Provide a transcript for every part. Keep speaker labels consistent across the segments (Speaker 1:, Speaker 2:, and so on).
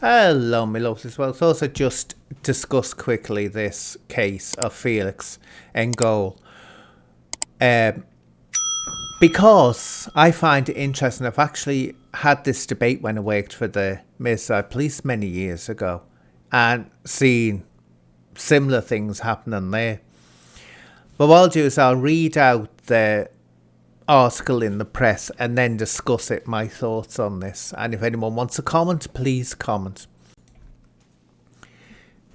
Speaker 1: Hello, my loves as well. So, just discuss quickly this case of Felix Ngole. Um, because I find it interesting. I've actually had this debate when I worked for the Merseyside Police many years ago and seen similar things happening there. But what I'll do is I'll read out the article in the press and then discuss it, my thoughts on this. And if anyone wants to comment, please comment.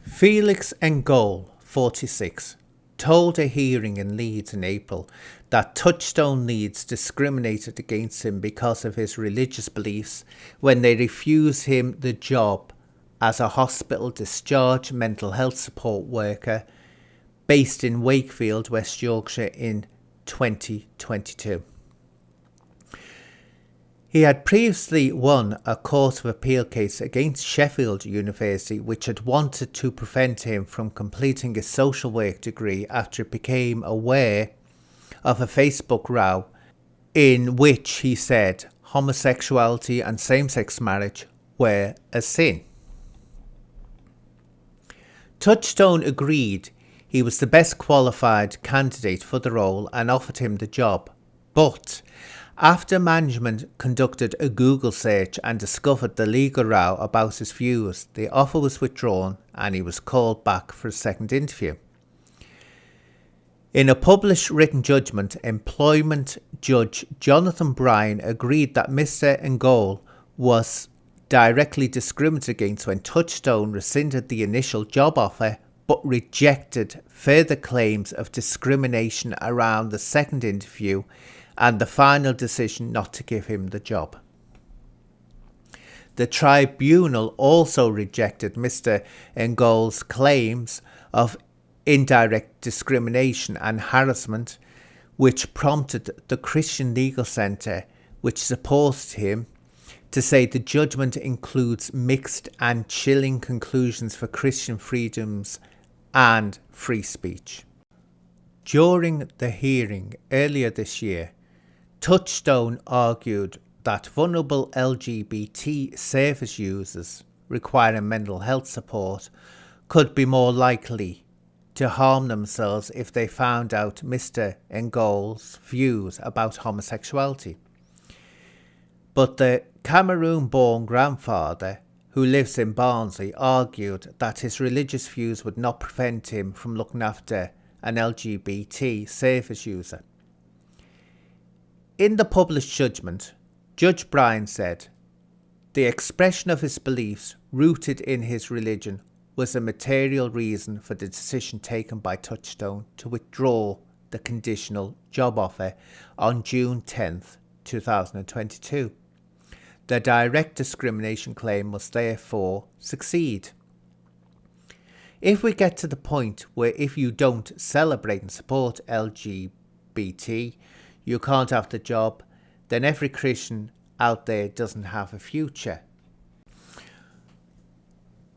Speaker 1: Felix Ngole, 46, told a hearing in Leeds in April that Touchstone Leeds discriminated against him because of his religious beliefs when they refused him the job as a hospital discharge mental health support worker based in Wakefield, West Yorkshire in 2022. He had previously won a Court of Appeal case against Sheffield University, which had wanted to prevent him from completing his social work degree after it became aware of a Facebook row in which he said homosexuality and same-sex marriage were a sin. Touchstone agreed he was the best qualified candidate for the role and offered him the job, but after management conducted a Google search and discovered the legal row about his views, the offer was withdrawn and he was called back for a second interview. In a published written judgment, employment judge Jonathan Bryan agreed that Mr. Ngole was directly discriminated against when Touchstone rescinded the initial job offer but rejected further claims of discrimination around the second interview and the final decision not to give him the job. The tribunal also rejected Mr. Ngole's claims of indirect discrimination and harassment, which prompted the Christian Legal Centre, which supports him, to say the judgment includes mixed and chilling conclusions for Christian freedoms and free speech. During the hearing earlier this year, Touchstone argued that vulnerable LGBT service users requiring mental health support could be more likely to harm themselves if they found out Mr. Ngole's views about homosexuality. But the Cameroon-born grandfather, who lives in Barnsley, argued that his religious views would not prevent him from looking after an LGBT service user. In the published judgment, Judge Bryan said, the expression of his beliefs rooted in his religion was a material reason for the decision taken by Touchstone to withdraw the conditional job offer on June 10th, 2022. The direct discrimination claim must therefore succeed. If we get to the point where if you don't celebrate and support LGBT, you can't have the job, then every Christian out there doesn't have a future.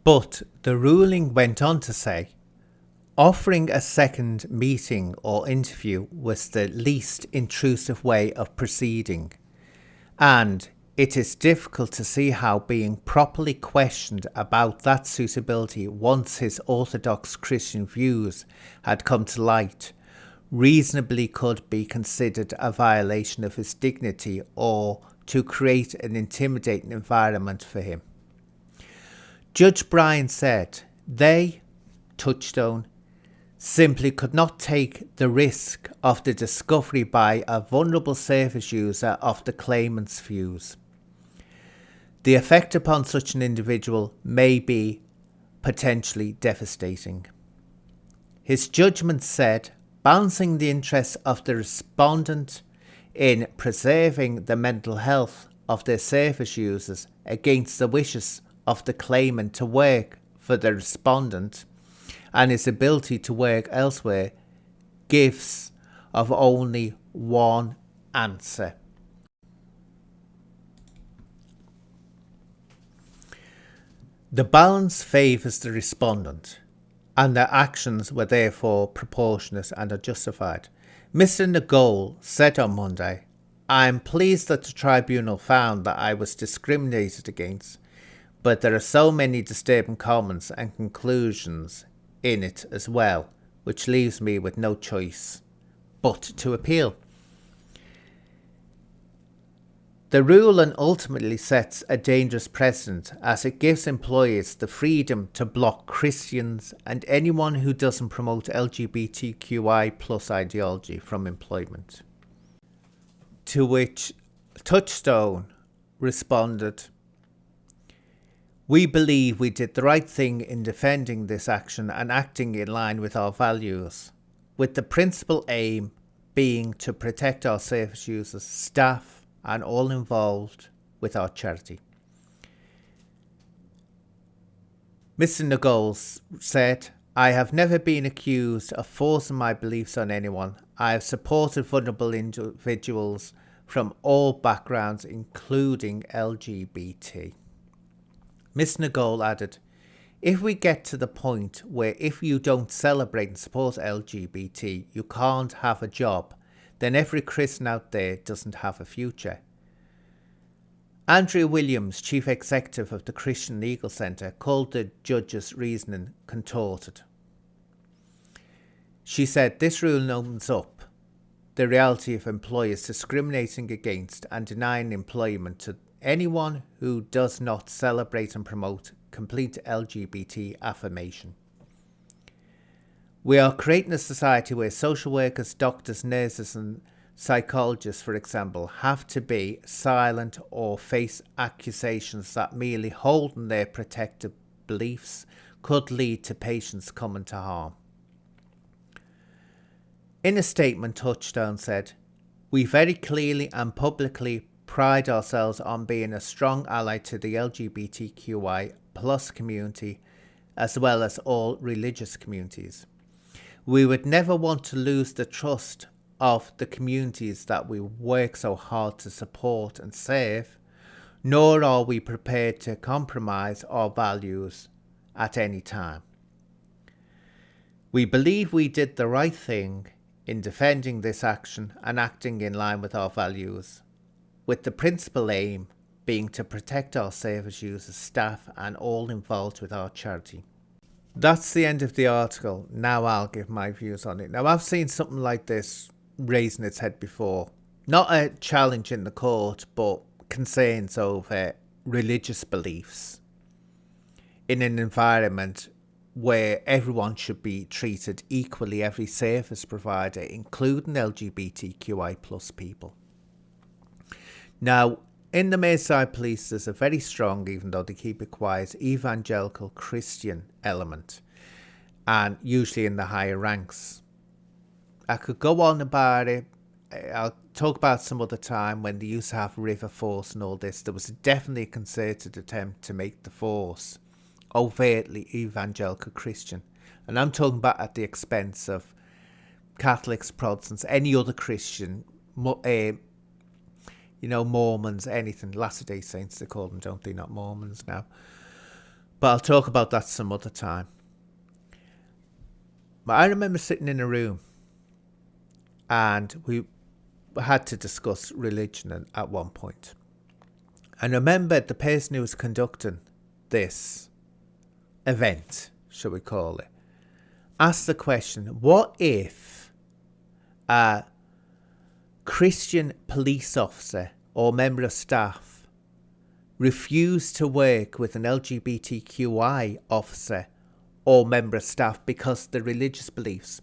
Speaker 1: But the ruling went on to say, offering a second meeting or interview was the least intrusive way of proceeding, and it is difficult to see how being properly questioned about that suitability once his orthodox Christian views had come to light reasonably could be considered a violation of his dignity or to create an intimidating environment for him. Judge Bryan said they, Touchstone, simply could not take the risk of the discovery by a vulnerable service user of the claimant's views. The effect upon such an individual may be potentially devastating. His judgment said, balancing the interests of the respondent in preserving the mental health of their service users against the wishes of the claimant to work for the respondent and his ability to work elsewhere, gives of only one answer. The balance favours the respondent, and their actions were therefore proportionate and are justified. Mr. Ngole said on Monday, I am pleased that the tribunal found that I was discriminated against, But there are so many disturbing comments and conclusions in it as well, which leaves me with no choice but to appeal. The ruling ultimately sets a dangerous precedent as it gives employers the freedom to block Christians and anyone who doesn't promote LGBTQI plus ideology from employment. To which Touchstone responded, "We believe we did the right thing in defending this action and acting in line with our values, with the principal aim being to protect our service users, staff, and all involved with our charity." Mr. Ngole said, "I have never been accused of forcing my beliefs on anyone. I have supported vulnerable individuals from all backgrounds, including LGBT." Mr. Ngole added, "If we get to the point where if you don't celebrate and support LGBT, you can't have a job, then every Christian out there doesn't have a future." Andrea Williams, Chief Executive of the Christian Legal Centre, called the judge's reasoning contorted. She said this ruling opens up the reality of employers discriminating against and denying employment to anyone who does not celebrate and promote complete LGBT affirmation. "We are creating a society where social workers, doctors, nurses and psychologists, for example, have to be silent or face accusations that merely holding their protected beliefs could lead to patients coming to harm." In a statement, Touchstone said, "We very clearly and publicly pride ourselves on being a strong ally to the LGBTQI plus community as well as all religious communities. We would never want to lose the trust of the communities that we work so hard to support and serve, nor are we prepared to compromise our values at any time. We believe we did the right thing in defending this action and acting in line with our values, with the principal aim being to protect our service users, staff and all involved with our charity." That's the end of the article. Now I'll give my views on it. Now, I've seen something like this raising its head before. Not a challenge in the court, but concerns over religious beliefs in an environment where everyone should be treated equally, every service provider, including LGBTQI plus people. Now, in the Merseyside Police, there's a very strong, even though they keep it quiet, evangelical Christian element, and usually in the higher ranks. I could go on about it. I'll talk about some other time when they used to have River Force and all this. There was definitely a concerted attempt to make the force overtly evangelical Christian. And I'm talking about at the expense of Catholics, Protestants, any other Christian, Mormons, anything. Latter-day Saints, they call them, don't they? Not Mormons now. But I'll talk about that some other time. But I remember sitting in a room and we had to discuss religion at one point. And I remember the person who was conducting this event, shall we call it, asked the question, what if a Christian police officer or member of staff refused to work with an LGBTQI officer or member of staff because of their religious beliefs?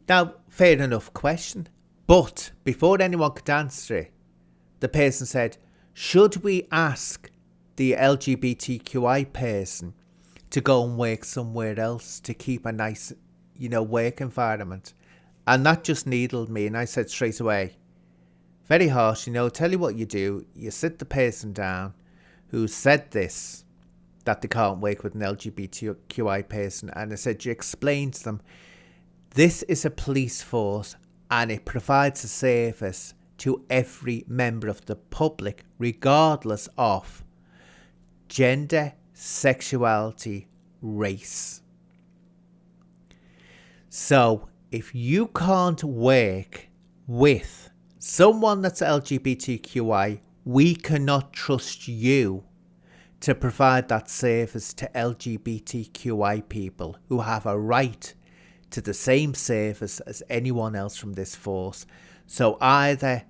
Speaker 1: Now, fair enough question, but before anyone could answer it, the person said, should we ask the LGBTQI person to go and work somewhere else to keep a nice, work environment? And that just needled me, and I said straight away, very harsh, tell you what you do, you sit the person down who said this, that they can't work with an LGBTQI person, and I said, you explain to them, this is a police force and it provides a service to every member of the public, regardless of gender, sexuality, race. So if you can't work with someone that's LGBTQI, we cannot trust you to provide that service to LGBTQI people who have a right to the same service as anyone else from this force. So either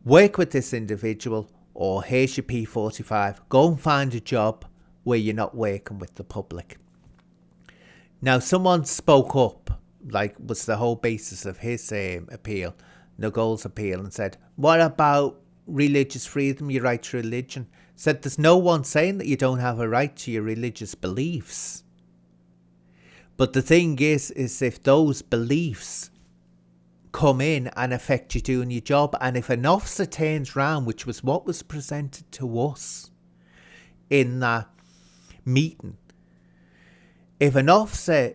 Speaker 1: work with this individual, or here's your P45, go and find a job where you're not working with the public. Now, someone spoke up, like was the whole basis of his appeal, Ngole's appeal, and said, what about religious freedom, your right to religion? Said there's no one saying that you don't have a right to your religious beliefs. But the thing is if those beliefs come in and affect you doing your job, and if an officer turns round, which was what was presented to us in that meeting, if an officer's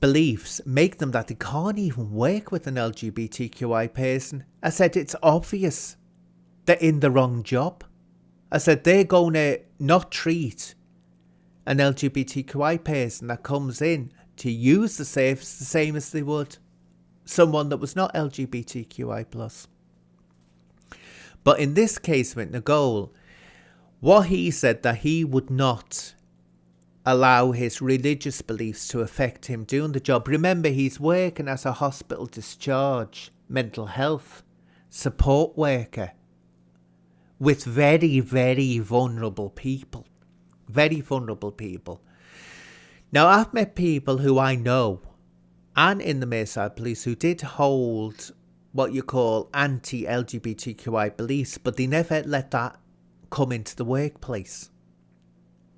Speaker 1: beliefs make them that they can't even work with an LGBTQI person, I said it's obvious they're in the wrong job. I said they're going to not treat an LGBTQI person that comes in to use the service the same as they would someone that was not LGBTQI+. But in this case with Ngole, what he said, that he would not allow his religious beliefs to affect him doing the job. Remember, he's working as a hospital discharge mental health support worker with very, very vulnerable people. Very vulnerable people. Now, I've met people who I know, and in the Merseyside Police, who did hold what you call anti-LGBTQI beliefs, but they never let that come into the workplace.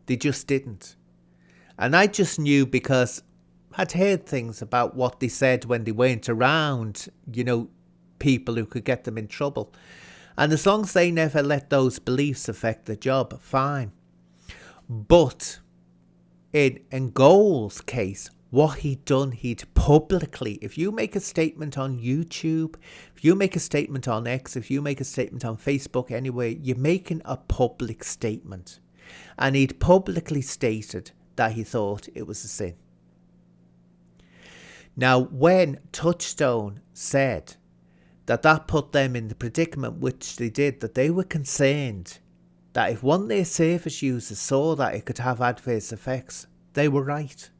Speaker 1: They just didn't. And I just knew, because I'd heard things about what they said when they weren't around, people who could get them in trouble. And as long as they never let those beliefs affect the job, fine. But in Ngole's case, what he'd done, he'd publicly, if you make a statement on YouTube, if you make a statement on X, if you make a statement on Facebook, anyway, you're making a public statement. And he'd publicly stated that he thought it was a sin. Now, when Touchstone said that put them in the predicament which they did, that they were concerned that if one of their service users saw that it could have adverse effects, they were right.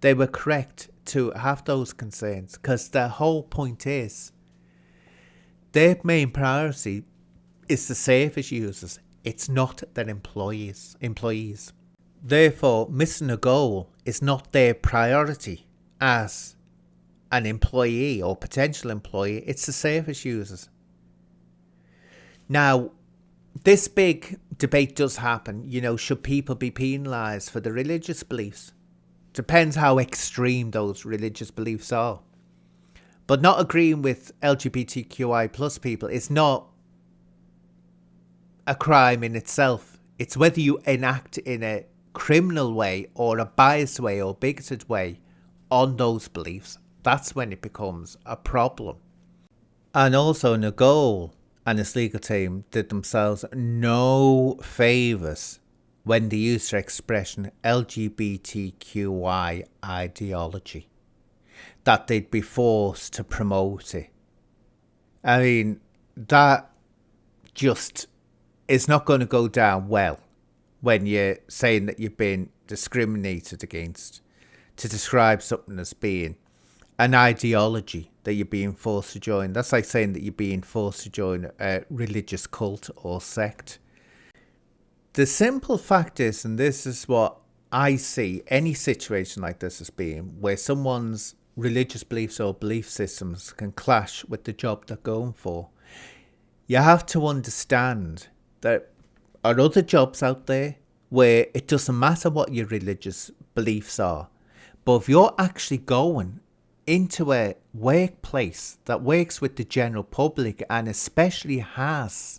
Speaker 1: They were correct to have those concerns, because their whole point is, their main priority is the service users. It's not their employees. Therefore, Mr. Ngole is not their priority as an employee or potential employee. It's the service users. Now, this big debate does happen. Should people be penalised for their religious beliefs? Depends how extreme those religious beliefs are. But not agreeing with LGBTQI plus people is not a crime in itself. It's whether you enact in a criminal way or a biased way or bigoted way on those beliefs. That's when it becomes a problem. And also, Ngole and his legal team did themselves no favours when they used their expression LGBTQI ideology, that they'd be forced to promote it. I mean, that just is not going to go down well when you're saying that you've been discriminated against to describe something as being an ideology that you're being forced to join. That's like saying that you're being forced to join a religious cult or sect. The simple fact is, and this is what I see any situation like this as being, where someone's religious beliefs or belief systems can clash with the job they're going for, you have to understand there are other jobs out there where it doesn't matter what your religious beliefs are. But if you're actually going into a workplace that works with the general public and especially has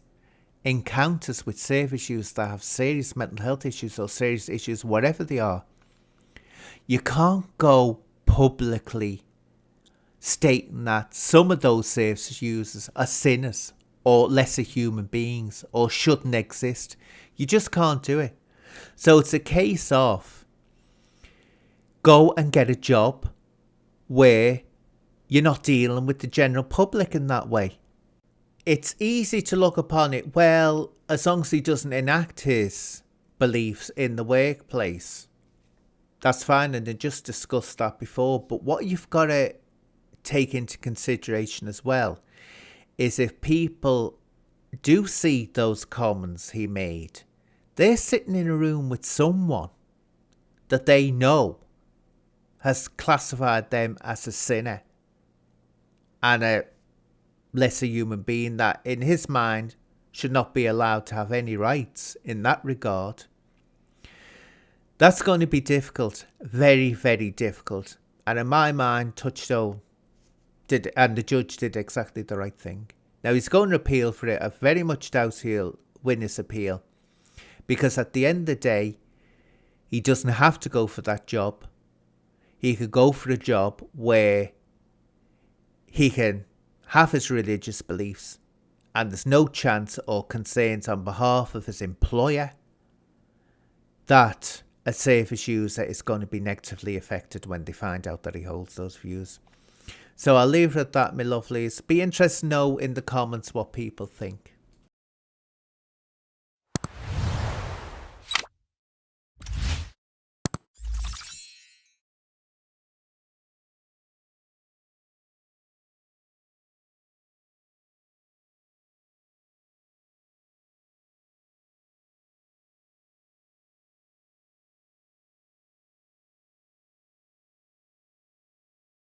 Speaker 1: encounters with service users that have serious mental health issues or serious issues, whatever they are, you can't go publicly stating that some of those service users are sinners or lesser human beings or shouldn't exist. You just can't do it. So it's a case of go and get a job where you're not dealing with the general public in that way. it's easy to look upon it, well, as long as he doesn't enact his beliefs in the workplace, that's fine, and I just discussed that before. But what you've got to take into consideration as well is if people do see those comments he made, they're sitting in a room with someone that they know has classified them as a sinner and a lesser human being that in his mind should not be allowed to have any rights in that regard. That's going to be difficult, very, very difficult. And in my mind, Touchstone did, and the judge did exactly the right thing. Now he's going to appeal for it. I very much doubt he'll win his appeal, because at the end of the day, he doesn't have to go for that job. He could go for a job where he can have his religious beliefs and there's no chance or concerns on behalf of his employer that a service user is going to be negatively affected when they find out that he holds those views. So I'll leave it at that, my lovelies. Be interested to know in the comments what people think.